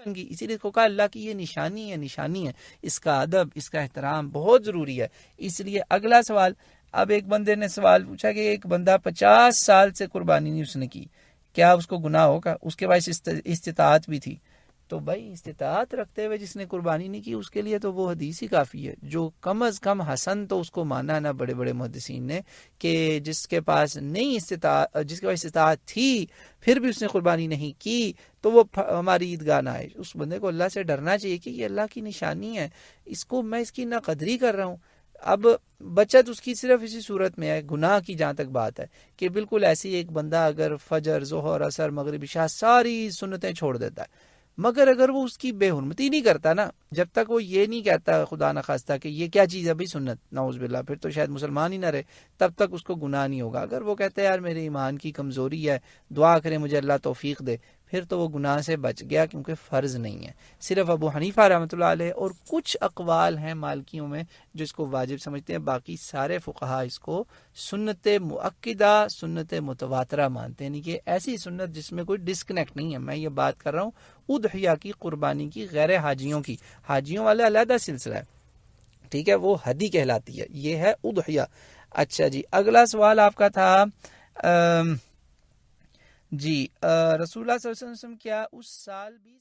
بن گئی. اسی لیے کو کہا اللہ کی یہ نشانی ہے، نشانی ہے. اس کا ادب، اس کا احترام بہت ضروری ہے. اس لیے اگلا سوال، اب ایک بندے نے سوال پوچھا کہ ایک بندہ 50 سال سے قربانی نہیں اس نے کی، کیا اس کو گناہ ہوگا؟ اس کے پاس استطاعت بھی تھی. تو بھائی استطاعت رکھتے ہوئے جس نے قربانی نہیں کی اس کے لیے تو وہ حدیث ہی کافی ہے. جو کم از کم حسن تو اس کو مانا نا بڑے بڑے محدثین نے کہ جس کے پاس نہیں استطاعت، جس کے پاس استطاعت تھی پھر بھی اس نے قربانی نہیں کی تو وہ ہماری عیدگاہ نہ آئے. اس بندے کو اللہ سے ڈرنا چاہیے کہ یہ اللہ کی نشانی ہے، اس کو میں اس کی ناقدری کر رہا ہوں. اب بچت اس کی صرف اسی صورت میں ہے، گناہ کی جہاں تک بات ہے کہ بالکل ایسی ایک بندہ اگر فجر، ظہر، عصر، مغرب، عشاء ساری سنتیں چھوڑ دیتا ہے، مگر اگر وہ اس کی بے حرمتی نہیں کرتا نا، جب تک وہ یہ نہیں کہتا خدا نخواستہ کہ یہ کیا چیز ہے بھائی سنت، نعوذ باللہ، پھر تو شاید مسلمان ہی نہ رہے، تب تک اس کو گناہ نہیں ہوگا. اگر وہ کہتا ہے یار میرے ایمان کی کمزوری ہے، دعا کریں مجھے اللہ توفیق دے، پھر تو وہ گناہ سے بچ گیا کیونکہ فرض نہیں ہے. صرف ابو حنیفہ رحمۃ اللہ علیہ اور کچھ اقوال ہیں مالکیوں میں جو اس کو واجب سمجھتے ہیں، باقی سارے فقہا اس کو سنت مؤکدہ، سنت متواترہ مانتے ہیں، یعنی کہ ایسی سنت جس میں کوئی ڈسکنیکٹ نہیں ہے. میں یہ بات کر رہا ہوں اضحیہ کی، قربانی کی، غیر حاجیوں کی. حاجیوں والا علیحدہ سلسلہ ہے، ٹھیک ہے، وہ ہدی کہلاتی ہے، یہ ہے اضحیہ. اچھا جی، اگلا سوال آپ کا تھا جی رسول اللہ صلی اللہ علیہ وسلم کیا اس سال بھی